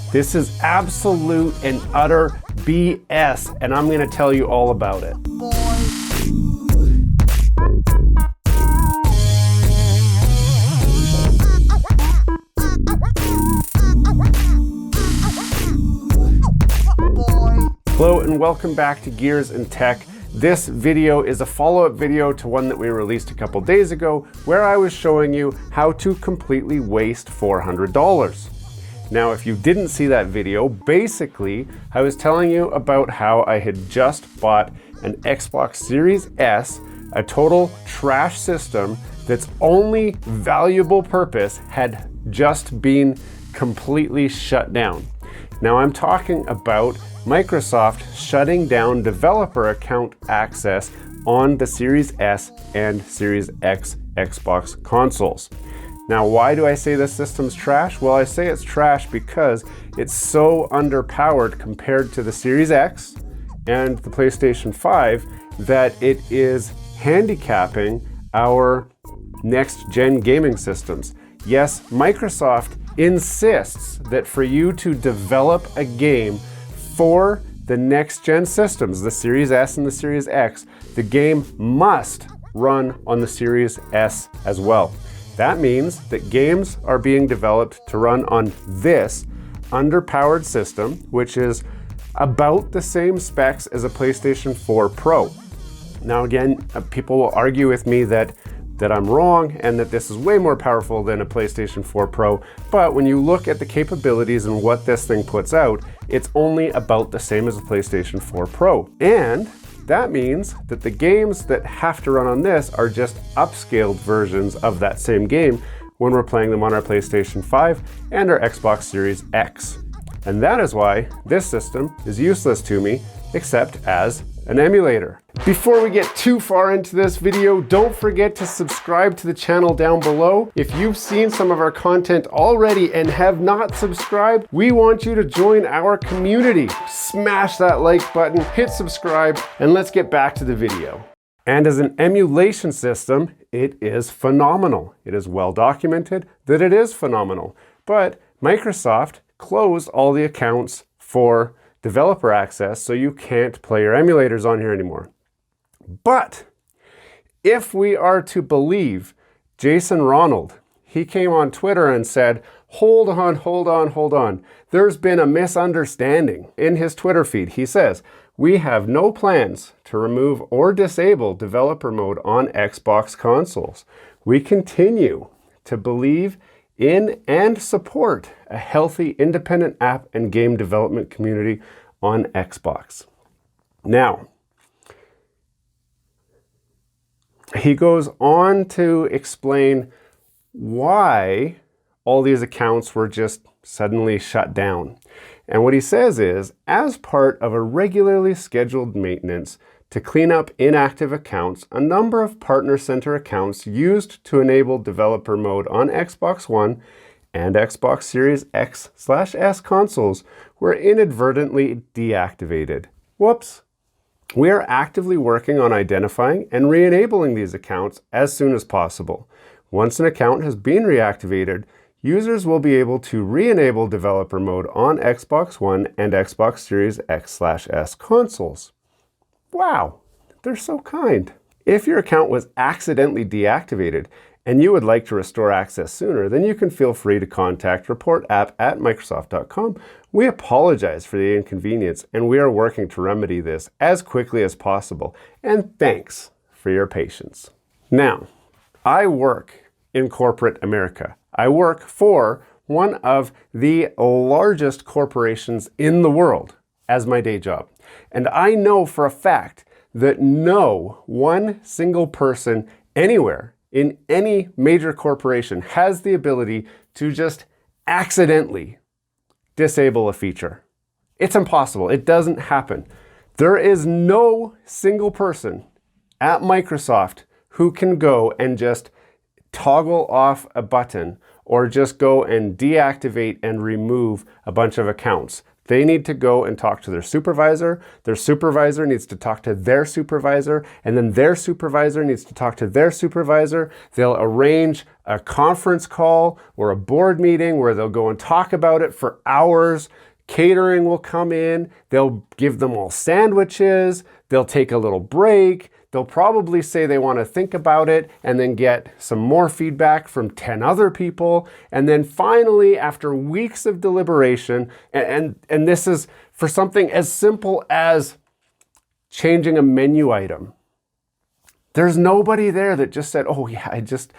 This is absolute and utter BS, and I'm going to tell you all about it. Hello and welcome back to Gears and Tech. This video is a follow-up video to one that we released a couple days ago where I was showing you how to completely waste $400. Now, if you didn't see that video, basically I was telling you about how I had just bought an Xbox Series S, a total trash system that's only valuable purpose had just been completely shut down. Now I'm talking about Microsoft shutting down developer account access on the Series S and Series X Xbox consoles. Now, why do I say this system's trash? Well, I say it's trash because it's so underpowered compared to the Series X and the PlayStation 5 that it is handicapping our next-gen gaming systems. Yes, Microsoft insists that for you to develop a game for the next-gen systems, the Series S and the Series X, the game must run on the Series S as well. That means that games are being developed to run on this underpowered system, which is about the same specs as a PlayStation 4 Pro. Now again, people will argue with me that I'm wrong and that this is way more powerful than a PlayStation 4 Pro, but when you look at the capabilities and what this thing puts out, it's only about the same as a PlayStation 4 Pro. And that means that the games that have to run on this are just upscaled versions of that same game when we're playing them on our PlayStation 5 and our Xbox Series X. And that is why this system is useless to me, except as an emulator. Before we get too far into this video, don't forget to subscribe to the channel down below. If you've seen some of our content already and have not subscribed, we want you to join our community. Smash that like button, hit subscribe, and let's get back to the video. And as an emulation system, it is phenomenal. It is well documented that it is phenomenal. But Microsoft closed all the accounts for developer access, so you can't play your emulators on here anymore. But if we are to believe Jason Ronald, he came on Twitter and said, hold on. There's been a misunderstanding. In his Twitter feed, he says, we have no plans to remove or disable developer mode on Xbox consoles. We continue to believe in and support a healthy independent app and game development community on Xbox. Now, he goes on to explain why all these accounts were just suddenly shut down. And what he says is, as part of a regularly scheduled maintenance to clean up inactive accounts, a number of partner center accounts used to enable developer mode on Xbox One and Xbox Series X/S consoles were inadvertently deactivated. Whoops. We are actively working on identifying and re-enabling these accounts as soon as possible. Once an account has been reactivated, users will be able to re-enable developer mode on Xbox One and Xbox Series X/S consoles. Wow, they're so kind. If your account was accidentally deactivated and you would like to restore access sooner, then you can feel free to contact reportapp@microsoft.com. We apologize for the inconvenience and we are working to remedy this as quickly as possible. And thanks for your patience. Now, I work in corporate America. I work for one of the largest corporations in the world as my day job. And I know for a fact that no one single person anywhere in any major corporation has the ability to just accidentally disable a feature. It's impossible. It doesn't happen. There is no single person at Microsoft who can go and just toggle off a button or just go and deactivate and remove a bunch of accounts. They need to go and talk to their supervisor needs to talk to their supervisor, and then their supervisor needs to talk to their supervisor. They'll arrange a conference call or a board meeting where they'll go and talk about it for hours. Catering will come in, they'll give them all sandwiches, they'll take a little break, they'll probably say they want to think about it and then get some more feedback from 10 other people. And then finally, after weeks of deliberation, and this is for something as simple as changing a menu item. There's nobody there that just said, oh yeah, I just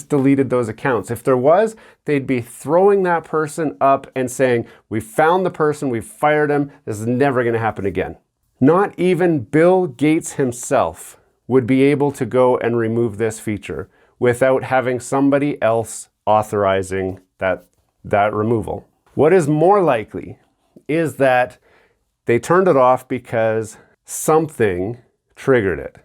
deleted those accounts. If there was, they'd be throwing that person up and saying, we found the person, we fired him, this is never gonna happen again. Not even Bill Gates himself would be able to go and remove this feature without having somebody else authorizing that removal. What is more likely is that they turned it off because something triggered it.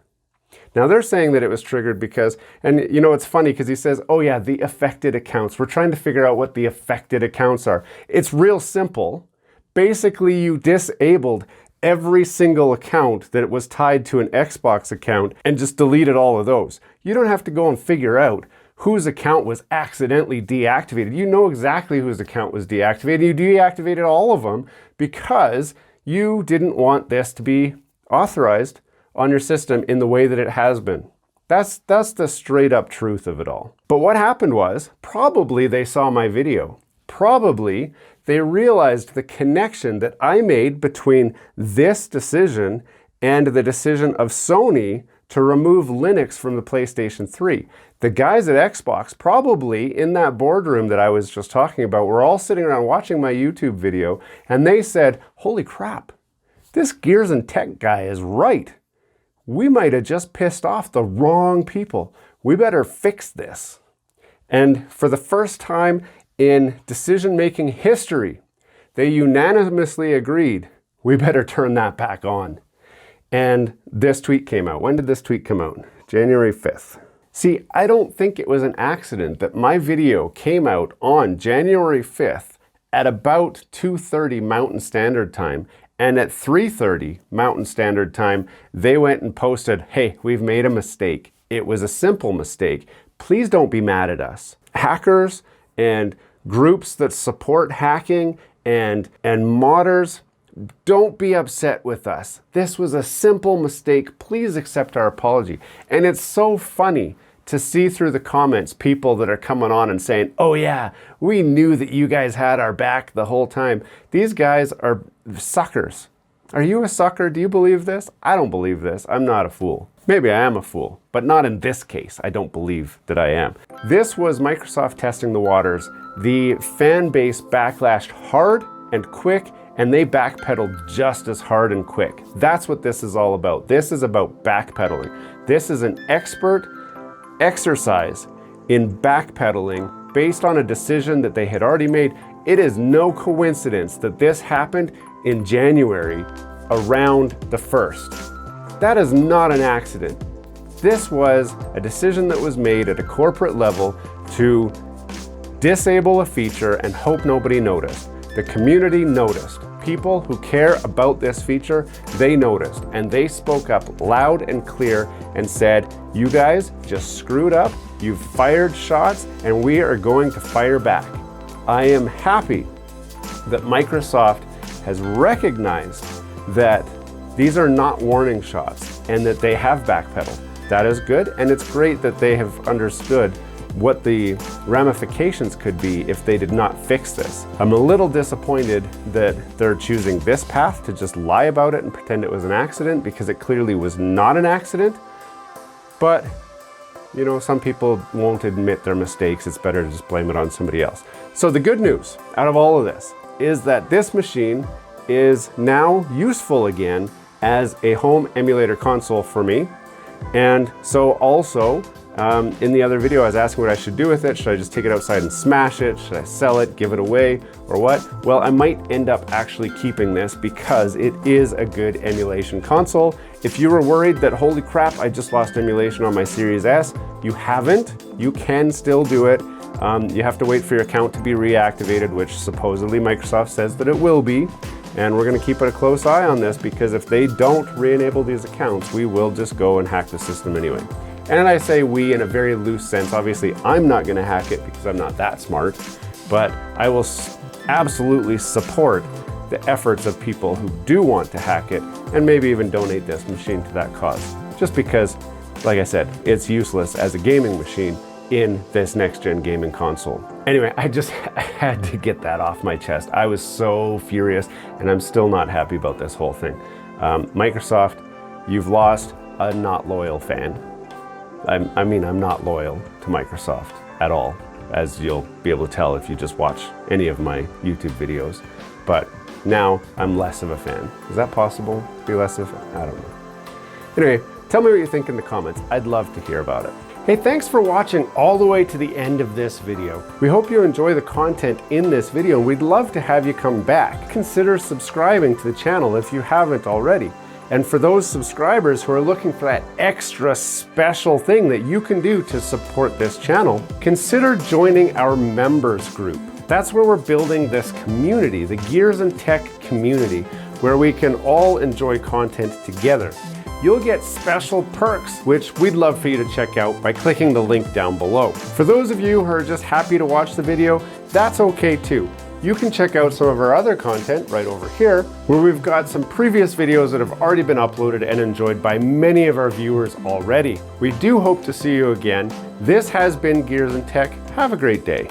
Now they're saying that it was triggered because, and you know, it's funny because he says, oh yeah, the affected accounts. We're trying to figure out what the affected accounts are. It's real simple. Basically, you disabled every single account that was tied to an Xbox account and just deleted all of those. You don't have to go and figure out whose account was accidentally deactivated. You know exactly whose account was deactivated. You deactivated all of them because you didn't want this to be authorized on your system in the way that it has been. That's the straight up truth of it all. But what happened was, probably they saw my video. Probably they realized the connection that I made between this decision and the decision of Sony to remove Linux from the PlayStation 3. The guys at Xbox, probably in that boardroom that I was just talking about, were all sitting around watching my YouTube video, and they said, holy crap, this Gears and Tech guy is right. We might have just pissed off the wrong people. We better fix this. And for the first time in decision-making history, they unanimously agreed, we better turn that back on. And this tweet came out. When did this tweet come out? January 5th. See, I don't think it was an accident that my video came out on January 5th at about 2:30 Mountain Standard Time. And at 3:30 Mountain Standard Time, they went and posted, hey, we've made a mistake. It was a simple mistake. Please don't be mad at us. Hackers and groups that support hacking and modders, don't be upset with us. This was a simple mistake. Please accept our apology. And it's so funny to see through the comments people that are coming on and saying, oh yeah, we knew that you guys had our back the whole time. These guys are suckers. Are you a sucker? Do you believe this? I don't believe this. I'm not a fool. Maybe I am a fool, but not in this case. I don't believe that I am. This was Microsoft testing the waters. The fan base backlashed hard and quick, and they backpedaled just as hard and quick. That's what this is all about. This is about backpedaling. This is an expert exercise in backpedaling based on a decision that they had already made. It is no coincidence that this happened in January around the 1st. That is not an accident. This was a decision that was made at a corporate level to disable a feature and hope nobody noticed. The community noticed. People who care about this feature, they noticed, and they spoke up loud and clear and said, you guys just screwed up, you've fired shots, and we are going to fire back. I am happy that Microsoft has recognized that these are not warning shots and that they have backpedaled. That is good, and it's great that they have understood what the ramifications could be if they did not fix this. I'm a little disappointed that they're choosing this path to just lie about it and pretend it was an accident, because it clearly was not an accident. But, you know, some people won't admit their mistakes. It's better to just blame it on somebody else. So the good news out of all of this is that this machine is now useful again as a home emulator console for me. And so also, in the other video, I was asking what I should do with it. Should I just take it outside and smash it? Should I sell it, give it away, or what? Well, I might end up actually keeping this because it is a good emulation console. If you were worried that, holy crap, I just lost emulation on my Series S, you haven't. You can still do it. You have to wait for your account to be reactivated, which supposedly Microsoft says that it will be. And we're going to keep a close eye on this, because if they don't re-enable these accounts, we will just go and hack the system anyway. And I say we in a very loose sense. Obviously, I'm not going to hack it because I'm not that smart, but I will absolutely support the efforts of people who do want to hack it and maybe even donate this machine to that cause. Just because, like I said, it's useless as a gaming machine in this next-gen gaming console. Anyway, I just had to get that off my chest. I was so furious, and I'm still not happy about this whole thing. Microsoft, you've lost a not loyal fan. I mean, I'm not loyal to Microsoft at all, as you'll be able to tell if you just watch any of my YouTube videos. But now I'm less of a fan. Is that possible? Be less of a fan? I don't know. Anyway, tell me what you think in the comments. I'd love to hear about it. Hey, thanks for watching all the way to the end of this video. We hope you enjoy the content in this video, and we'd love to have you come back. Consider subscribing to the channel if you haven't already. And for those subscribers who are looking for that extra special thing that you can do to support this channel, consider joining our members group. That's where we're building this community, the Gears and Tech community, where we can all enjoy content together. You'll get special perks, which we'd love for you to check out by clicking the link down below. For those of you who are just happy to watch the video, that's okay too. You can check out some of our other content right over here, where we've got some previous videos that have already been uploaded and enjoyed by many of our viewers already. We do hope to see you again. This has been Gears and Tech. Have a great day.